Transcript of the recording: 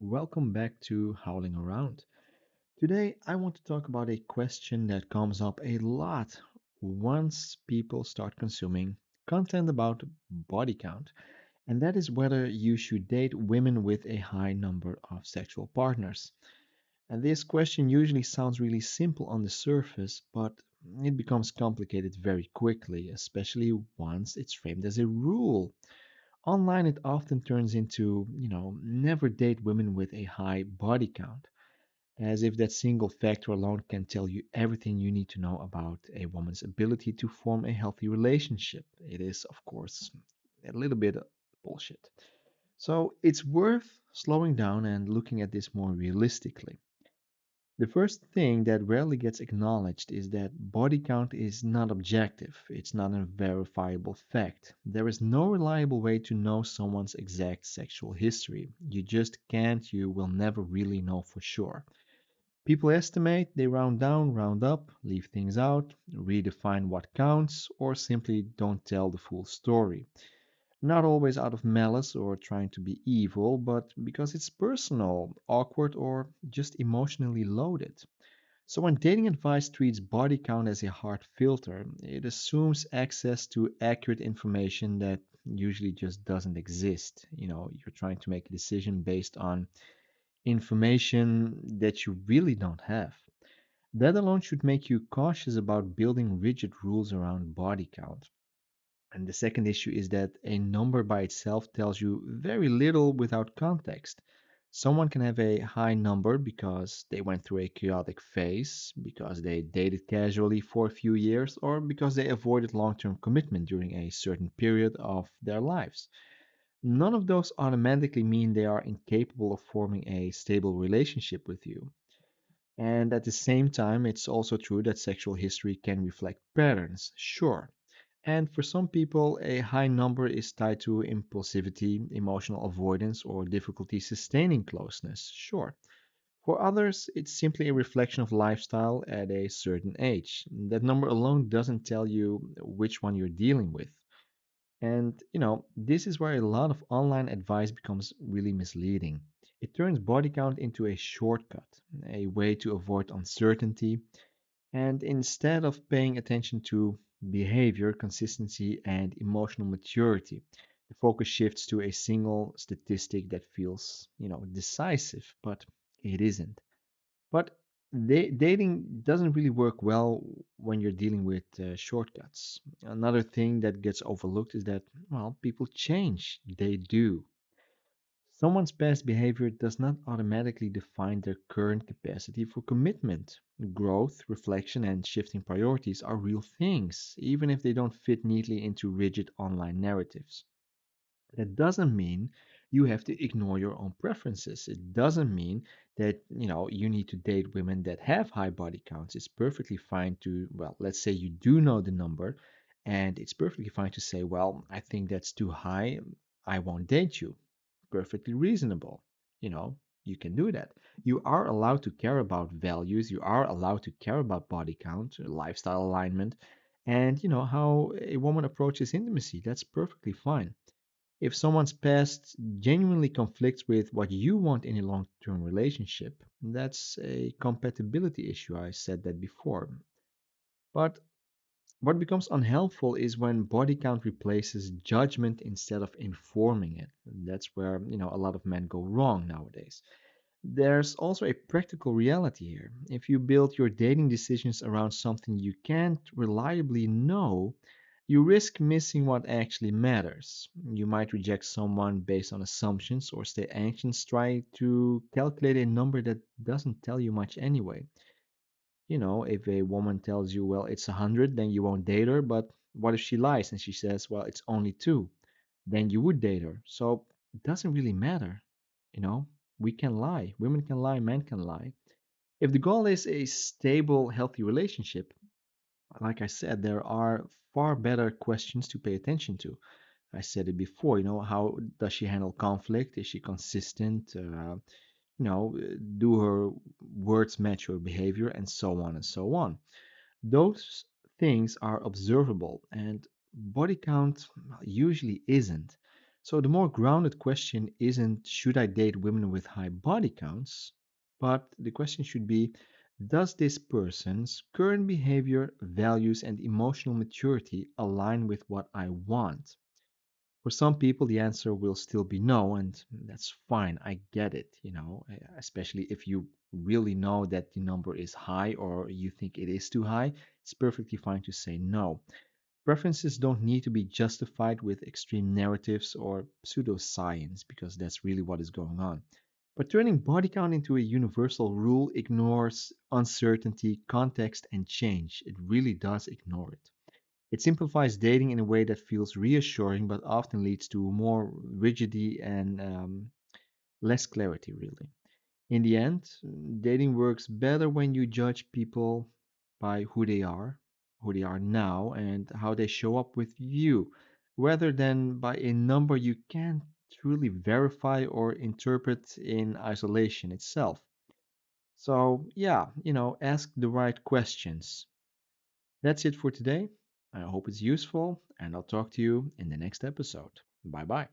Welcome back to Howling Around. Today, I want to talk about a question that comes up a lot once people start consuming content about body count, and that is whether you should date women with a high number of sexual partners. And this question usually sounds really simple on the surface, but it becomes complicated very quickly, especially once it's framed as a rule. Online, it often turns into, never date women with a high body count, as if that single factor alone can tell you everything you need to know about a woman's ability to form a healthy relationship. It is, of course, a little bit bullshit. So it's worth slowing down and looking at this more realistically. The first thing that rarely gets acknowledged is that body count is not objective. It's not a verifiable fact. There is no reliable way to know someone's exact sexual history. You just can't, you will never really know for sure. People estimate, they round down, round up, leave things out, redefine what counts, or simply don't tell the full story. Not always out of malice or trying to be evil, but because it's personal, awkward, or just emotionally loaded. So when dating advice treats body count as a hard filter, it assumes access to accurate information that usually just doesn't exist. You're trying to make a decision based on information that you really don't have. That alone should make you cautious about building rigid rules around body count. And the second issue is that a number by itself tells you very little without context. Someone can have a high number because they went through a chaotic phase, because they dated casually for a few years, or because they avoided long term commitment during a certain period of their lives. None of those automatically mean they are incapable of forming a stable relationship with you. And at the same time, it's also true that sexual history can reflect patterns, sure. And for some people, a high number is tied to impulsivity, emotional avoidance, or difficulty sustaining closeness, sure. For others, it's simply a reflection of lifestyle at a certain age. That number alone doesn't tell you which one you're dealing with. And, this is where a lot of online advice becomes really misleading. It turns body count into a shortcut, a way to avoid uncertainty, and instead of paying attention to behavior, consistency, and emotional maturity, the focus shifts to a single statistic that feels, decisive, but it isn't. But dating doesn't really work well when you're dealing with shortcuts. Another thing that gets overlooked is that, well, people change. They do. Someone's past behavior does not automatically define their current capacity for commitment. Growth, reflection, and shifting priorities are real things, even if they don't fit neatly into rigid online narratives. That doesn't mean you have to ignore your own preferences. It doesn't mean that, you need to date women that have high body counts. It's perfectly fine to, well, let's say you do know the number, and it's perfectly fine to say, well, I think that's too high. I won't date you. Perfectly reasonable. You know, you can do that. You are allowed to care about values. You are allowed to care about body count, lifestyle alignment, and, how a woman approaches intimacy. That's perfectly fine. If someone's past genuinely conflicts with what you want in a long term relationship, that's a compatibility issue. I said that before. But what becomes unhelpful is when body count replaces judgment instead of informing it. And that's where, a lot of men go wrong nowadays. There's also a practical reality here. If you build your dating decisions around something you can't reliably know, you risk missing what actually matters. You might reject someone based on assumptions or stay anxious trying to calculate a number that doesn't tell you much anyway. If a woman tells you, well, it's 100, then you won't date her. But what if she lies and she says, well, it's only two? Then you would date her. So it doesn't really matter. You know, we can lie. Women can lie. Men can lie. If the goal is a stable, healthy relationship, like I said, there are far better questions to pay attention to. I said it before, how does she handle conflict? Is she consistent? Do her words match her behavior? And so on and so on. Those things are observable, and body count usually isn't. So the more grounded question isn't should I date women with high body counts, but the question should be does this person's current behavior, values, and emotional maturity align with what I want? For some people, the answer will still be no, and that's fine. I get it, especially if you really know that the number is high or you think it is too high, it's perfectly fine to say no. Preferences don't need to be justified with extreme narratives or pseudoscience because that's really what is going on. But turning body count into a universal rule ignores uncertainty, context, and change. It really does ignore it. It simplifies dating in a way that feels reassuring but often leads to more rigidity and less clarity, really. In the end, dating works better when you judge people by who they are now, and how they show up with you, rather than by a number you can't truly verify or interpret in isolation itself. So, yeah, ask the right questions. That's it for today. I hope it's useful, and I'll talk to you in the next episode. Bye bye.